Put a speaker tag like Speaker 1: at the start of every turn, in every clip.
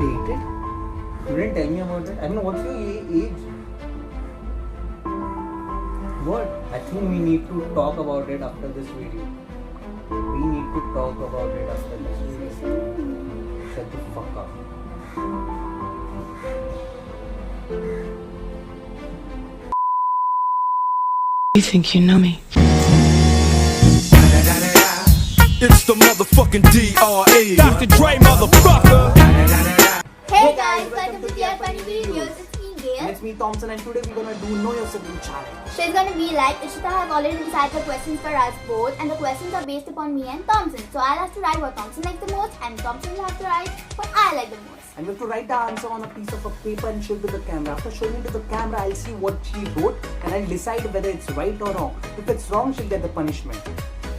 Speaker 1: dated? You didn't tell me about it. I mean, what's your age? What? I think we need to talk about it after this video. We need to talk about it after this video. Shut the fuck up.
Speaker 2: You think you know me?
Speaker 3: It's the motherfucking DRE. Dr. Dre, motherfucker.
Speaker 4: Hey guys, welcome to TR Funny Videos. It's me,
Speaker 1: And
Speaker 4: Gail.
Speaker 1: it's me, Thompson, and today we're gonna do Know Your Sibling Challenge.
Speaker 4: So it's gonna be like Ishita have already decided the questions for us both, and the questions are based upon me and Thompson. So I'll have to write what Thompson likes the most, and Thompson will have to write what I like the most.
Speaker 1: And we have to write the answer on a piece of a paper and show it to the camera. After showing it to the camera, I'll see what she wrote and I'll decide whether it's right or wrong. If it's wrong, she'll get the punishment.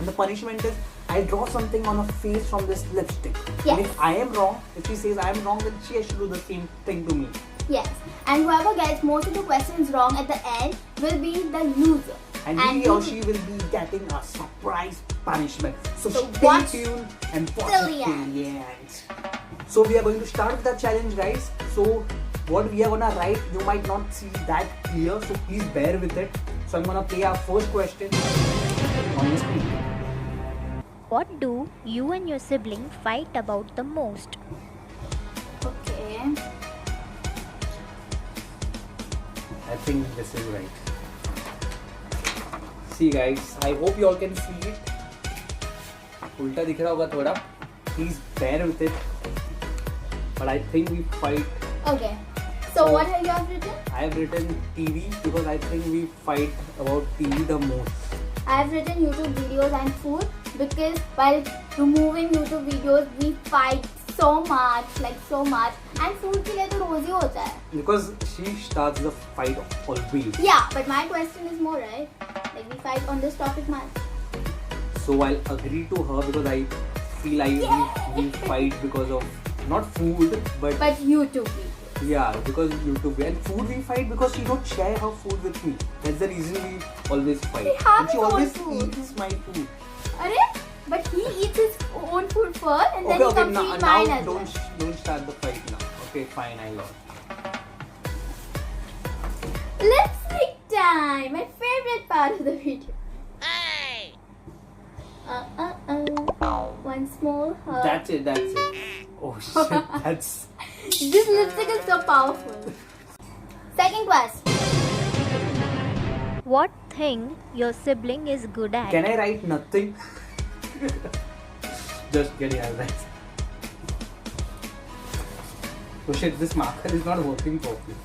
Speaker 1: And the punishment is I'll draw something on her face from this lipstick.
Speaker 4: Yes.
Speaker 1: And if I am wrong, if she says I am wrong, then she has to do the same thing to me.
Speaker 4: Yes, and whoever gets most of the questions wrong at the end will be the loser.
Speaker 1: And he or she will be getting a surprise punishment. So stay
Speaker 4: watch
Speaker 1: tuned and watch
Speaker 4: till
Speaker 1: it
Speaker 4: the
Speaker 1: till
Speaker 4: end.
Speaker 1: the end. So we are going to start with the challenge, guys. So what we are gonna write, you might not see that clear, so please bear with it. So I'm gonna play our first question on the screen.
Speaker 5: What do you and your sibling fight about the most?
Speaker 4: Okay.
Speaker 1: I think this is right. See guys, I hope you all can see it. उल्टा दिख रहा होगा थोड़ा. Please bear with it. But I think we fight.
Speaker 4: Okay. So what have you have written?
Speaker 1: I have written TV because I think we fight about TV the most.
Speaker 4: I have written YouTube videos and food because while removing YouTube videos we fight so much, and food के लिए तो रोज ही होता है.
Speaker 1: Because she starts the fight always.
Speaker 4: Yeah, but my question is more, right? Like we fight on this topic much.
Speaker 1: So I'll agree to her because I feel we fight because of not food but
Speaker 4: YouTube videos.
Speaker 1: yeah, because YouTube and food we fight because she don't share her food with me. That's the reason we always fight.
Speaker 4: We have
Speaker 1: and she
Speaker 4: his own
Speaker 1: always
Speaker 4: food.
Speaker 1: eats my food.
Speaker 4: अरे, but he eats his own food first and then he
Speaker 1: Okay,
Speaker 4: comes to eat mine as well.
Speaker 1: don't start the fight now. Okay, fine, I lost.
Speaker 4: Lipstick time, my favorite part of the video. One small hug.
Speaker 1: That's it. Oh shit, that's.
Speaker 4: This lipstick is so powerful. Second question.
Speaker 5: What thing your sibling is good at?
Speaker 1: Can I write nothing? Just kidding, I'll write. Oh shit, this marker is not working properly.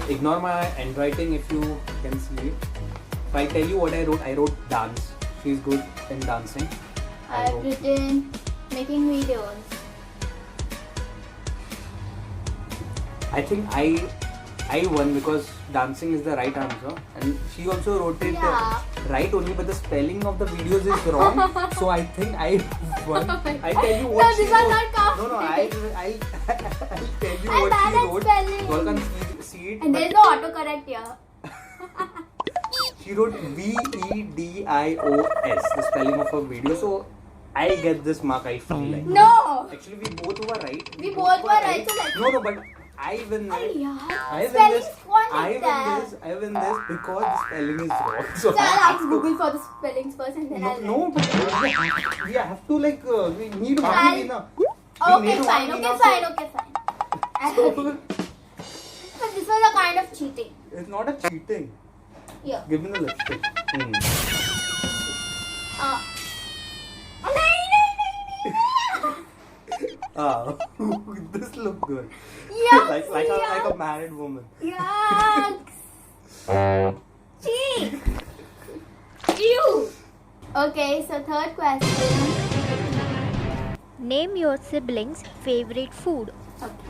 Speaker 1: Ignore my handwriting if you can see it. If I tell you what I wrote dance. She's good in dancing.
Speaker 4: I've written making videos.
Speaker 1: I think I won because dancing is the right answer, and she also wrote it right only, but the spelling of the videos is wrong. So I think I won.
Speaker 4: Oh my
Speaker 1: I tell you
Speaker 4: God.
Speaker 1: what
Speaker 4: No,
Speaker 1: she
Speaker 4: this was
Speaker 1: wrote.
Speaker 4: not counted.
Speaker 1: No, I'll tell you
Speaker 4: I'm
Speaker 1: what
Speaker 4: bad
Speaker 1: she
Speaker 4: at
Speaker 1: wrote.
Speaker 4: spelling.
Speaker 1: You all can see it.
Speaker 4: And
Speaker 1: but
Speaker 4: there is no autocorrect here.
Speaker 1: she wrote VEDIOS, the spelling of her video. So I get this mark. I feel like.
Speaker 4: No!
Speaker 1: Actually, we both were right.
Speaker 4: We both were right, so let's-
Speaker 1: No, but I win
Speaker 4: अरे
Speaker 1: this.
Speaker 4: यार,
Speaker 1: I win
Speaker 4: spelling
Speaker 1: this.
Speaker 4: कौन
Speaker 1: I
Speaker 4: लिखता है?
Speaker 1: win this because the spelling is wrong. So
Speaker 4: So I'll
Speaker 1: I
Speaker 4: ask
Speaker 1: have to-
Speaker 4: Google for the spellings first and then
Speaker 1: No,
Speaker 4: I'll
Speaker 1: no, but we have to like we need one
Speaker 4: I'll-
Speaker 1: winner.
Speaker 4: Okay, fine.
Speaker 1: So,
Speaker 4: But this was a kind of cheating.
Speaker 1: it's not a cheating.
Speaker 4: Yeah.
Speaker 1: Give me the lipstick. Ah, this look good.
Speaker 4: Yucks,
Speaker 1: like a
Speaker 4: yucks.
Speaker 1: married woman.
Speaker 4: Yucks. Cheat. Ew. Okay, so third question.
Speaker 5: Name your sibling's favorite food.
Speaker 4: Okay.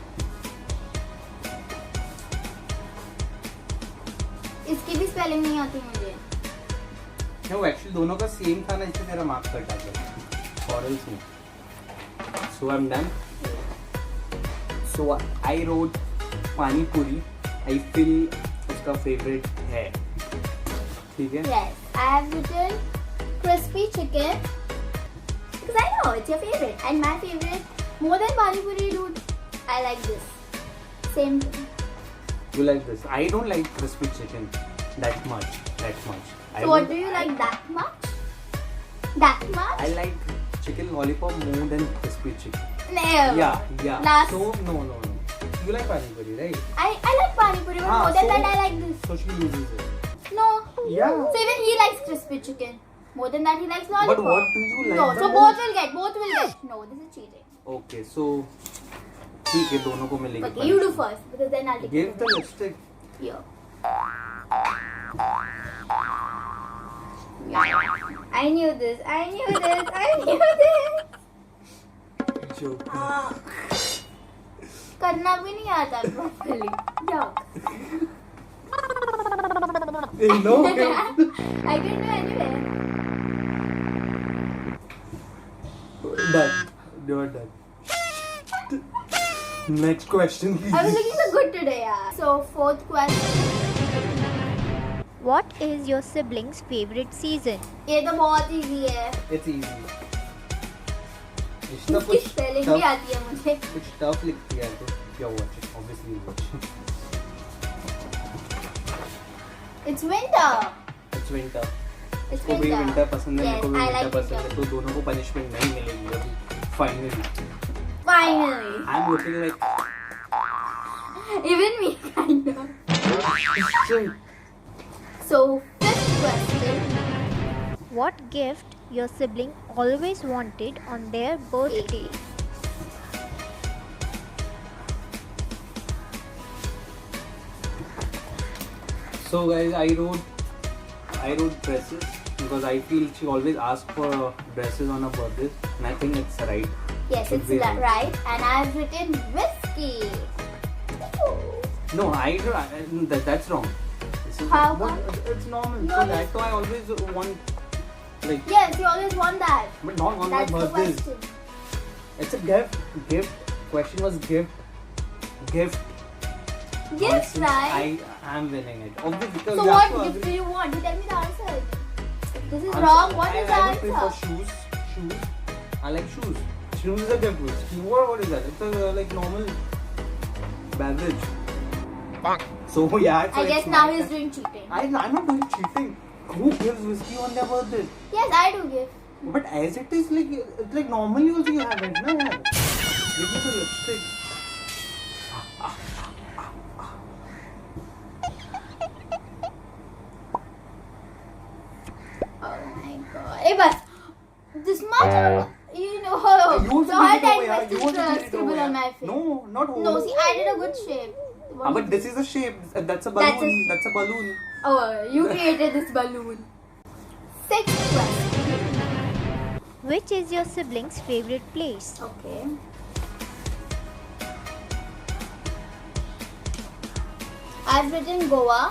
Speaker 4: इसकी भी spelling नहीं आती मुझे.
Speaker 1: No, actually दोनों का same था ना, इसलिए तेरा मार्क्स कटा गया. Or else no. So I'm done. So I wrote pani puri I feel उसका favorite है. ठीक है?
Speaker 4: Yes, I have written crispy chicken because I know it's your favorite and my favorite more than pani puri, dude. I like this. Same thing.
Speaker 1: You like this? I don't like crispy chicken that much.
Speaker 4: So what do you like that much? That much?
Speaker 1: I like chicken lollipop more than crispy chicken.
Speaker 4: Never.
Speaker 1: Yeah.
Speaker 4: Last.
Speaker 1: So no. You like pani puri, right?
Speaker 4: I like pani puri, but more than that I like this.
Speaker 1: So she uses it.
Speaker 4: No.
Speaker 1: Yeah.
Speaker 4: So even he likes crispy chicken. More than that he likes lollipop.
Speaker 1: But what do you like
Speaker 4: No,
Speaker 1: the
Speaker 4: so
Speaker 1: most?
Speaker 4: both will get. No, this is cheating.
Speaker 1: Okay, so ठीक है दोनों को मिलेगी.
Speaker 4: Okay, you do first because then I'll take
Speaker 1: Give
Speaker 4: it.
Speaker 1: the lipstick.
Speaker 4: Here. I knew this.
Speaker 1: Joke.
Speaker 4: करना भी नहीं आता properly. Yuck.
Speaker 1: No.
Speaker 4: I can do anyway.
Speaker 1: Done. You're done. Next question, please.
Speaker 4: I was looking so good today, yeah. So fourth question.
Speaker 5: What is your sibling's favorite season?
Speaker 4: ये तो बहुत easy है.
Speaker 1: It's easy. इसका
Speaker 4: इसकी
Speaker 1: कुछ
Speaker 4: spelling भी आती है मुझे.
Speaker 1: कुछ tough लिखती है तो क्या watch it? Obviously you watch it.
Speaker 4: It's winter.
Speaker 1: It's winter.
Speaker 4: It's
Speaker 1: को भी winter पसंद है, मेरे को भी
Speaker 4: Yes, I
Speaker 1: winter
Speaker 4: like
Speaker 1: पसंद है,
Speaker 4: winter.
Speaker 1: तो दोनों को punishment नहीं मिलेगी अभी. Finally.
Speaker 4: Finally.
Speaker 1: I'm looking like
Speaker 4: Even me kind of.
Speaker 1: shit.
Speaker 4: So fifth question.
Speaker 5: What gift your sibling always wanted on their birthday?
Speaker 1: So guys, I wrote dresses because I feel she always asks for dresses on her birthday, and I think it's right.
Speaker 4: Yes,
Speaker 1: Should
Speaker 4: it's
Speaker 1: be
Speaker 4: right. And I've written whiskey.
Speaker 1: No, that's wrong. This is
Speaker 4: How
Speaker 1: but
Speaker 4: come?
Speaker 1: it's normal.
Speaker 4: You
Speaker 1: So
Speaker 4: always-
Speaker 1: that I always want like,
Speaker 4: Yes, you always want that.
Speaker 1: but not on
Speaker 4: That's
Speaker 1: my
Speaker 4: the
Speaker 1: birthday.
Speaker 4: question.
Speaker 1: It's a gift. Question was gift.
Speaker 4: Gift,
Speaker 1: Honestly,
Speaker 4: right?
Speaker 1: I am winning it. Obviously, because
Speaker 4: So
Speaker 1: you
Speaker 4: what
Speaker 1: have to
Speaker 4: gift do
Speaker 1: agree.
Speaker 4: you want? You tell me the answer. This is
Speaker 1: I'm
Speaker 4: wrong.
Speaker 1: sorry,
Speaker 4: What is the
Speaker 1: I would prefer
Speaker 4: answer?
Speaker 1: shoes. I like shoes. Shoes is a gift. What is that? It's a like normal beverage. So yeah. So
Speaker 4: I
Speaker 1: it's
Speaker 4: guess
Speaker 1: my
Speaker 4: now
Speaker 1: turn.
Speaker 4: he's doing cheating.
Speaker 1: I'm not doing cheating. Who gives whiskey on their birthday?
Speaker 4: Yes, I do give.
Speaker 1: But as it is, like it's like normally also you have it, no? Yeah. Give me the lipstick.
Speaker 4: Oh my god. Hey, but this much, you know,
Speaker 1: You
Speaker 4: so hard
Speaker 1: did it over,
Speaker 4: time
Speaker 1: yeah. You
Speaker 4: was
Speaker 1: also did it
Speaker 4: scribble
Speaker 1: over,
Speaker 4: on
Speaker 1: yeah.
Speaker 4: my face.
Speaker 1: No, not over.
Speaker 4: No, see, I did a good shape.
Speaker 1: But this is a shape. That's a
Speaker 4: That's
Speaker 1: balloon. That's a balloon.
Speaker 4: Oh, you created this balloon. Sixth question.
Speaker 5: Which is your sibling's favorite place?
Speaker 4: Okay. I've written Goa.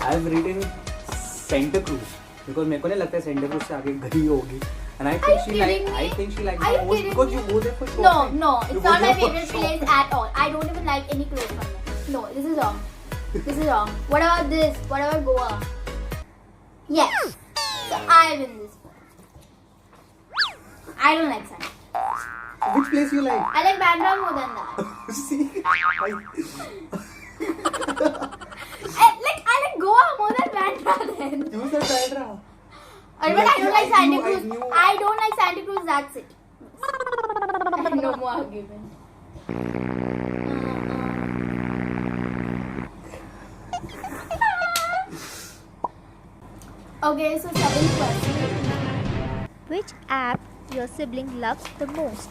Speaker 1: I've written Santa Cruz because मेरे को नहीं लगता है Santa Cruz से आगे गई होगी. And I
Speaker 4: Are
Speaker 1: think
Speaker 4: you kidding me?
Speaker 1: I think she likes
Speaker 4: Are you
Speaker 1: it most
Speaker 4: kidding
Speaker 1: because
Speaker 4: me?
Speaker 1: you go there for shopping.
Speaker 4: No,
Speaker 1: You
Speaker 4: it's
Speaker 1: go
Speaker 4: not my
Speaker 1: there for
Speaker 4: favorite
Speaker 1: shopping.
Speaker 4: place at all. I don't even like any clothes from there. No, this is wrong. This is wrong. What about this? What about Goa? Yes. So I win this one. I don't like Santa.
Speaker 1: Which place you like?
Speaker 4: I like Bandra more than that.
Speaker 1: See,
Speaker 4: I like Goa more than Bandra then.
Speaker 1: you said Bandra.
Speaker 4: But I don't like Santa Cruz.
Speaker 1: knew.
Speaker 4: I don't like Santa Cruz. That's it. No more argument. Okay, so seventh question.
Speaker 5: Which app your sibling loves the most?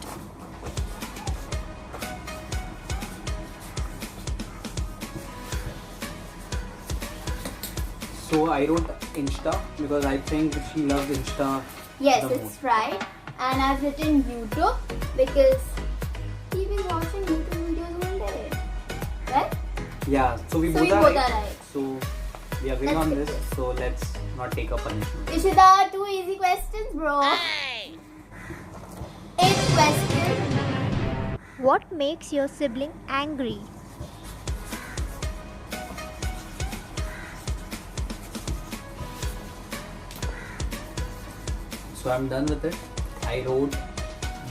Speaker 1: So I wrote Insta because I think she loves Insta
Speaker 4: Yes,
Speaker 1: the
Speaker 4: it's
Speaker 1: most.
Speaker 4: right. And I've written YouTube because he been watching YouTube videos all day. Right?
Speaker 1: Yeah, so we
Speaker 4: So
Speaker 1: both
Speaker 4: we
Speaker 1: are
Speaker 4: both
Speaker 1: right.
Speaker 4: are right.
Speaker 1: So we agree
Speaker 4: Let's
Speaker 1: on
Speaker 4: pick
Speaker 1: this.
Speaker 4: this.
Speaker 1: So let's not take a punishment.
Speaker 4: Ishita, two easy questions, bro. Eighth question.
Speaker 5: What makes your sibling angry?
Speaker 1: So I'm done with it. I wrote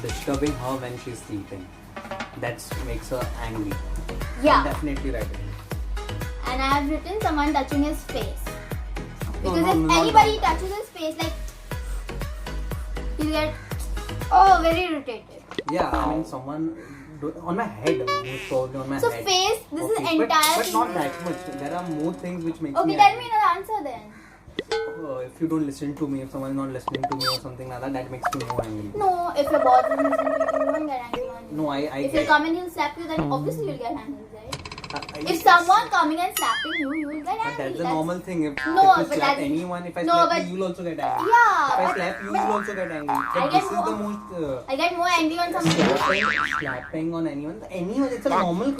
Speaker 1: disturbing her when she's sleeping. That makes her angry.
Speaker 4: Yeah.
Speaker 1: I'm definitely writing.
Speaker 4: And I have written someone touching his face. Because
Speaker 1: no,
Speaker 4: if
Speaker 1: not
Speaker 4: anybody touches his face, like, he'll get very irritated.
Speaker 1: Yeah, I mean someone on my head, most probably on my
Speaker 4: So
Speaker 1: head.
Speaker 4: face, this is
Speaker 1: Okay,
Speaker 4: entire
Speaker 1: but
Speaker 4: thing
Speaker 1: not
Speaker 4: is-
Speaker 1: that much. There are more things which makes
Speaker 4: Okay,
Speaker 1: me
Speaker 4: tell me
Speaker 1: angry.
Speaker 4: another answer then.
Speaker 1: If you don't listen to me, if someone is not listening to me or something like that, that makes me more angry.
Speaker 4: No, if your boss doesn't listen to you, you won't get angry on you.
Speaker 1: No, I
Speaker 4: If
Speaker 1: get.
Speaker 4: he'll come and he'll slap you, then obviously you'll get angry, right?
Speaker 1: I-
Speaker 4: If someone coming and slapping you, you will get
Speaker 1: But
Speaker 4: angry.
Speaker 1: that's the normal thing. If,
Speaker 4: No,
Speaker 1: if you
Speaker 4: but
Speaker 1: slap
Speaker 4: that's-
Speaker 1: anyone, if I
Speaker 4: No,
Speaker 1: slap
Speaker 4: but-
Speaker 1: you, you'll also get angry.
Speaker 4: Yeah,
Speaker 1: If I
Speaker 4: but-
Speaker 1: slap you, you'll also get angry. But
Speaker 4: I
Speaker 1: this
Speaker 4: get
Speaker 1: is the
Speaker 4: more-
Speaker 1: most.
Speaker 4: I get more angry on someone.
Speaker 1: Slapping on anyone, it's a normal.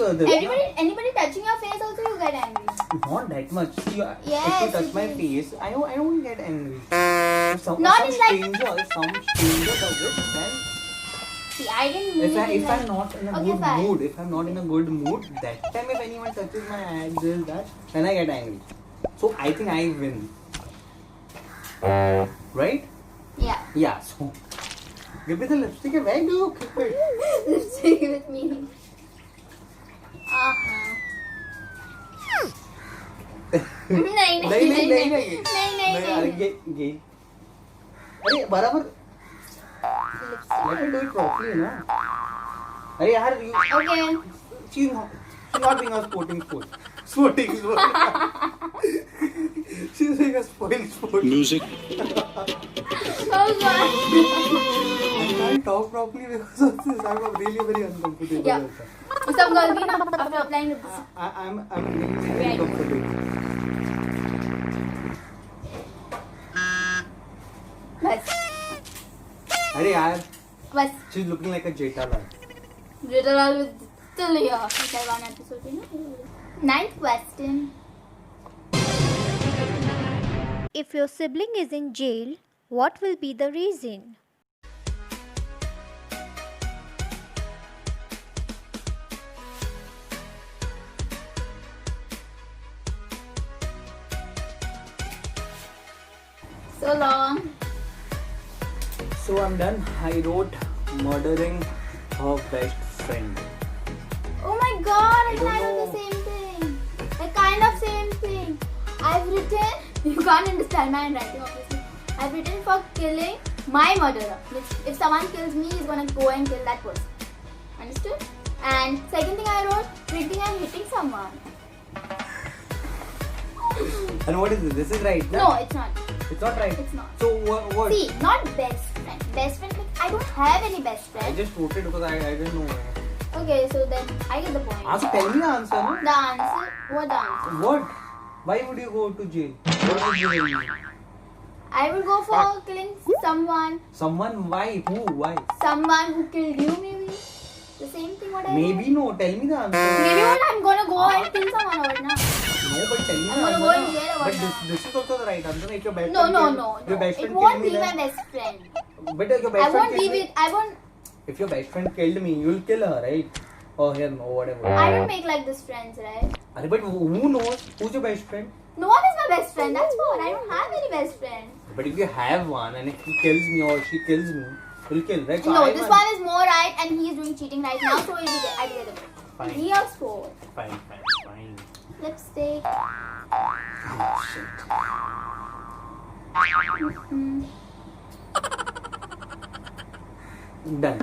Speaker 4: Anybody touching your face also you get angry.
Speaker 1: Not that much. See, if
Speaker 4: Yes,
Speaker 1: you touch
Speaker 4: it
Speaker 1: my
Speaker 4: is.
Speaker 1: face, I don't get angry. If some
Speaker 4: Not in like-
Speaker 1: stranger, if some stranger does it, then
Speaker 4: See, I didn't mean it
Speaker 1: if
Speaker 4: like-
Speaker 1: I'm not in a
Speaker 4: Okay,
Speaker 1: good
Speaker 4: fine.
Speaker 1: mood, if I'm not in a good mood, that time if anyone touches my hand, this, that, then I get angry. So I think I win. Right?
Speaker 4: Yeah.
Speaker 1: Yeah. So give me the lipstick and where do you keep it?
Speaker 4: Lipstick with me. नहीं नहीं
Speaker 1: नहीं नहीं नहीं
Speaker 4: नहीं नहीं
Speaker 1: अरे
Speaker 4: नहीं
Speaker 1: ये अरे बराबर let me do it properly ना अरे यार
Speaker 4: Okay.
Speaker 1: she's not being a sporting sport she's being a spoiled sport
Speaker 3: Music.
Speaker 4: Oh God.
Speaker 1: I can't talk properly because of this. I'm really very uncomfortable
Speaker 4: Yeah.
Speaker 1: with that.
Speaker 4: सब गलती ना after applying lipstick.
Speaker 1: I'm really very uncomfortable.
Speaker 4: बस
Speaker 1: अरे यार
Speaker 4: बस
Speaker 1: she's looking like a Jetalal.
Speaker 4: Literal with still here. Like one episode, you know. Ninth question.
Speaker 5: If your sibling is in jail, what will be the reason?
Speaker 4: So long.
Speaker 1: So I'm done. I wrote murdering her best friend.
Speaker 4: Oh my God, I
Speaker 1: don't
Speaker 4: kind of
Speaker 1: know.
Speaker 4: the same thing. Like kind of same thing. I've written. You can't understand my handwriting, obviously. I've written for killing my murderer. Which if someone kills me, he's gonna go and kill that person. Understood? And second thing I wrote, drinking and hitting someone.
Speaker 1: And what is this? This is right.
Speaker 4: No, it's not.
Speaker 1: It's not right.
Speaker 4: It's not.
Speaker 1: So what?
Speaker 4: See, not best friend. Best friend, like, I don't have any best
Speaker 1: I
Speaker 4: friend.
Speaker 1: just wrote it because I didn't know.
Speaker 4: Okay, so then I get the point.
Speaker 1: So tell me the answer. No?
Speaker 4: The answer, what the answer?
Speaker 1: What? Why would you go to jail? What would you do?
Speaker 4: I will go for killing someone.
Speaker 1: Someone? Why? Who? Why?
Speaker 4: Someone who killed you, maybe. The same thing what I
Speaker 1: Maybe no. Tell me the answer.
Speaker 4: Maybe what I'm gonna go and kill someone or not.
Speaker 1: No, but tell me
Speaker 4: I'm
Speaker 1: the
Speaker 4: gonna
Speaker 1: answer.
Speaker 4: go in
Speaker 1: na.
Speaker 4: jail or
Speaker 1: But
Speaker 4: what
Speaker 1: this is also the right answer. If your best
Speaker 4: No,
Speaker 1: friend
Speaker 4: no,
Speaker 1: killed-
Speaker 4: no,
Speaker 1: Your
Speaker 4: no.
Speaker 1: best
Speaker 4: It
Speaker 1: friend
Speaker 4: won't
Speaker 1: killed me
Speaker 4: be my
Speaker 1: then.
Speaker 4: best friend.
Speaker 1: But your best
Speaker 4: I
Speaker 1: friend
Speaker 4: won't
Speaker 1: killed
Speaker 4: be
Speaker 1: me.
Speaker 4: with. I won't.
Speaker 1: If your best friend killed me, you'll kill her, right? Oh, here, no, whatever.
Speaker 4: I don't make like this friends, right?
Speaker 1: But who knows? Who's your best friend?
Speaker 4: No one is my best friend. That's what. I don't have any best friend.
Speaker 1: But if you have one and if he kills me or she kills me, you'll kill, right? So
Speaker 4: No,
Speaker 1: I
Speaker 4: this
Speaker 1: won.
Speaker 4: one is more right, and he is doing cheating right now, so I get it.
Speaker 1: Fine.
Speaker 4: 3 or 4.
Speaker 1: Fine.
Speaker 4: Lipstick.
Speaker 1: Oh, shit. Done.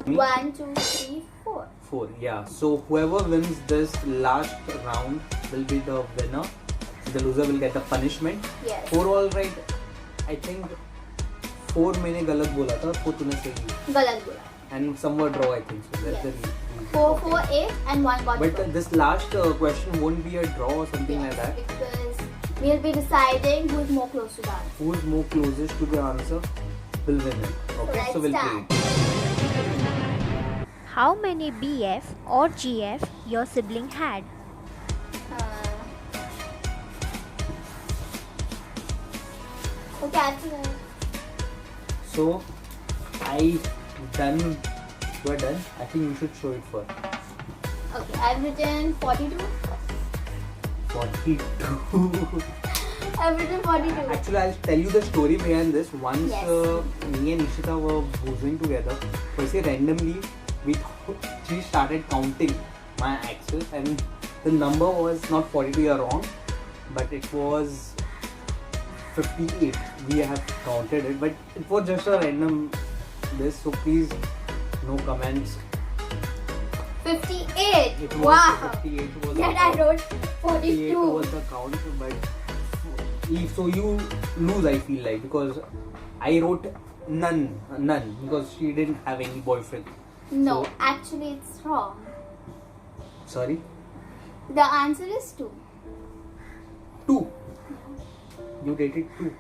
Speaker 1: Me?
Speaker 4: 1, 2, 3, 4.
Speaker 1: 4. Yeah. So whoever wins this last round will be the winner. The loser will get the punishment.
Speaker 4: Yes.
Speaker 1: 4 all right. I think 4 मैंने गलत बोला था, 4 तूने सही.
Speaker 4: गलत बोला.
Speaker 1: And some were draw, I think. So that's
Speaker 4: Yes.
Speaker 1: the reason.
Speaker 4: 4, 4, 8, and 1 got
Speaker 1: But
Speaker 4: wrong.
Speaker 1: this last question won't be a draw or something like that.
Speaker 4: Because we'll be deciding who is more close to the answer.
Speaker 1: Who is more closest to the answer will win it. Okay,
Speaker 4: let's
Speaker 1: so we'll play
Speaker 4: start.
Speaker 1: it.
Speaker 5: How many BF or GF your sibling had?
Speaker 4: Okay, after that.
Speaker 1: So I done You are done. I think you should show it first.
Speaker 4: Okay, I've written 42.
Speaker 1: 42.
Speaker 4: I've written 42.
Speaker 1: Actually, I'll tell you the story behind this. Once
Speaker 4: Yes.
Speaker 1: me and Ishita were boozing together, so randomly she started counting my axes, and the number was not 42. You're wrong, but it was 58. We have counted it, but it was just a random this. So please, no comments.
Speaker 4: 58.
Speaker 1: It was
Speaker 4: Wow.
Speaker 1: 58 was
Speaker 4: Yet
Speaker 1: the
Speaker 4: I
Speaker 1: count.
Speaker 4: wrote
Speaker 1: 58
Speaker 4: 42.
Speaker 1: was the count, but so you lose, I feel like, because I wrote none, because she didn't have any boyfriend.
Speaker 4: No,
Speaker 1: So-
Speaker 4: actually it's wrong.
Speaker 1: Sorry,
Speaker 4: The answer is 2.
Speaker 1: 2. You dated 2.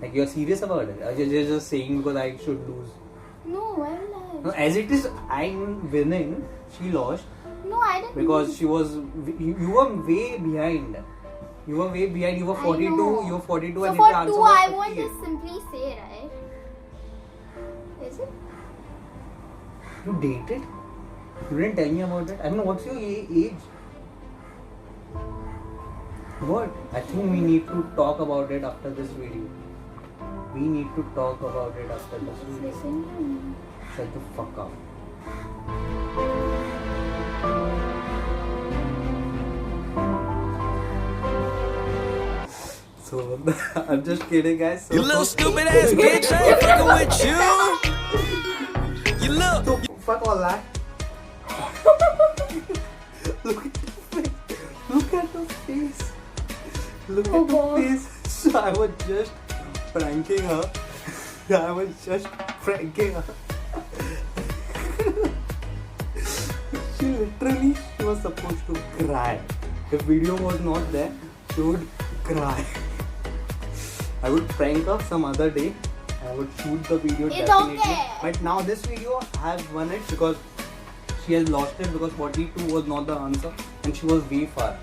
Speaker 1: Like you're serious about it? Or you're just saying because I should lose?
Speaker 4: No, why will
Speaker 1: No,
Speaker 4: I?
Speaker 1: as it is, I'm winning. She lost
Speaker 4: No, I didn't.
Speaker 1: because she was. You were way behind. You were way behind. You were
Speaker 4: I
Speaker 1: 42.
Speaker 4: know.
Speaker 1: You were 42,
Speaker 4: So
Speaker 1: and
Speaker 4: for
Speaker 1: the answer
Speaker 4: 2,
Speaker 1: was
Speaker 4: I won't
Speaker 1: 58.
Speaker 4: just simply say, right? Is it?
Speaker 1: You dated? You didn't tell me about it. I mean, what's your age? What? I think we need to talk about it after this video. We need to talk about it after this video.
Speaker 4: Listen to me.
Speaker 1: Shut the fuck up. So, I'm just kidding, guys. So,
Speaker 3: You little stupid ass bitch, I ain't fucking with you. You look.
Speaker 1: So, fuck all that. Look at the face. Look at the face. Look
Speaker 4: Oh
Speaker 1: at
Speaker 4: God.
Speaker 1: the face. So I was just pranking her. She was supposed to cry. If video was not there, she would cry. I would prank her some other day. I would shoot the video
Speaker 4: It's
Speaker 1: definitely.
Speaker 4: okay.
Speaker 1: But now this video I have won it because she has lost it because 42 was not the answer and she was way far.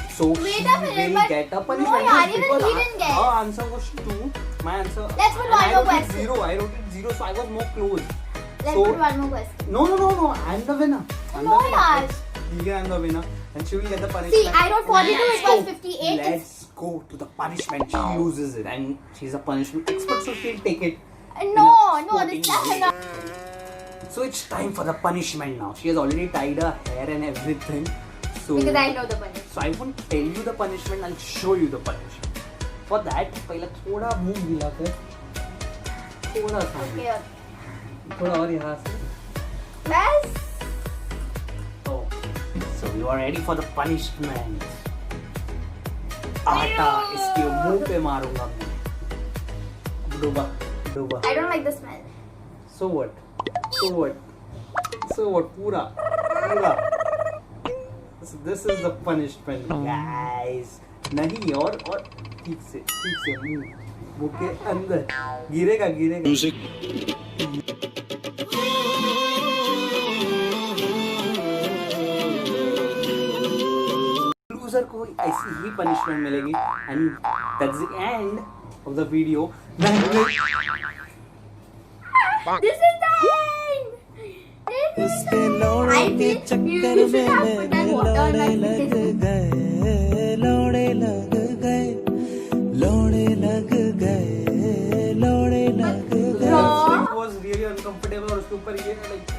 Speaker 1: So
Speaker 4: Wait
Speaker 1: she
Speaker 4: a minute,
Speaker 1: will
Speaker 4: but
Speaker 1: get a
Speaker 4: no,
Speaker 1: punishment.
Speaker 4: yaar,
Speaker 1: Yes,
Speaker 4: even
Speaker 1: because
Speaker 4: he didn't get.
Speaker 1: her answer was 2, my answer.
Speaker 4: Let's put
Speaker 1: and
Speaker 4: one
Speaker 1: I
Speaker 4: more
Speaker 1: wrote it
Speaker 4: question.
Speaker 1: 0. I wrote it 0, so I was more close.
Speaker 4: Let's
Speaker 1: So-
Speaker 4: put one more question.
Speaker 1: No. I'm the winner. I'm
Speaker 4: No,
Speaker 1: the winner.
Speaker 4: yaar.
Speaker 1: Yeah, I'm the winner. And she will get the punishment.
Speaker 4: See, I wrote 42, it was
Speaker 1: So,
Speaker 4: 58.
Speaker 1: Let's go to the punishment. She loses it. And she's a punishment expert, so she'll take it.
Speaker 4: No,
Speaker 1: in a
Speaker 4: no, this
Speaker 1: sporting
Speaker 4: is
Speaker 1: way. So it's time for the punishment now. She has already tied her hair and everything. So,
Speaker 4: because I know the punishment.
Speaker 1: so I won't tell you the punishment, I'll show you the punishment. For that, पहले थोड़ा मुंह गिला कर, थोड़ा सा,
Speaker 4: Okay, okay.
Speaker 1: थोड़ा और यहाँ से.
Speaker 4: Best.
Speaker 1: Oh, so you are ready for the punishment. आटा इसके मुंह पे मारूंगा मैं. डूबा.
Speaker 4: I don't like the smell.
Speaker 1: So what? पूरा. So this is the punishment, guys. नहीं और ठीक से मुंह के अंदर गिरेगा. लूजर को ऐसी ही पनिशमेंट मिलेगी and that's the end of the video.
Speaker 4: This is the end. This is the end. I think you should have put that water on my face. Wrong.
Speaker 1: It was really uncomfortable और उसके ऊपर ये like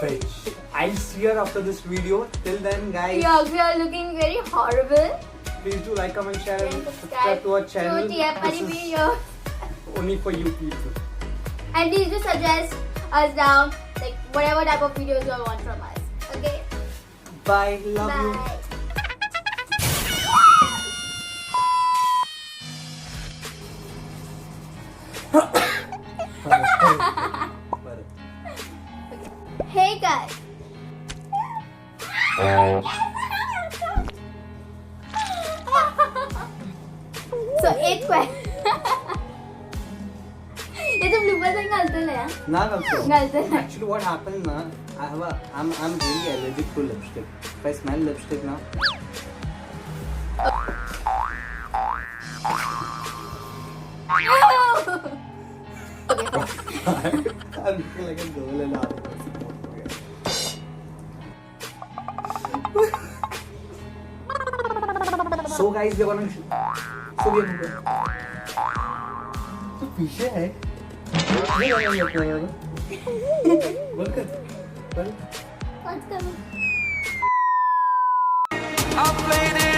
Speaker 1: bitch. I'll see you after this video. Till then, guys,
Speaker 4: Yeah, we are looking very horrible.
Speaker 1: please do like, comment, share, and
Speaker 4: And
Speaker 1: subscribe to our channel.
Speaker 4: to TF
Speaker 1: This is
Speaker 4: video.
Speaker 1: only for you people.
Speaker 4: And please do suggest us down like whatever type of videos you want from us. Okay?
Speaker 1: Bye. Love you.
Speaker 4: Bye. Hey guys. So एक question. ये तो blooper से निकालते हैं यार.
Speaker 1: Nah, also.
Speaker 4: Nice.
Speaker 1: Actually, what happened now? I'm really allergic to lipstick. If I smell lipstick now.
Speaker 4: Okay.
Speaker 1: I'm looking like a girl and all. So guys, we're gonna. So we're gonna. तो पीछे है. ये बंद कर.
Speaker 4: What's coming?
Speaker 3: I played it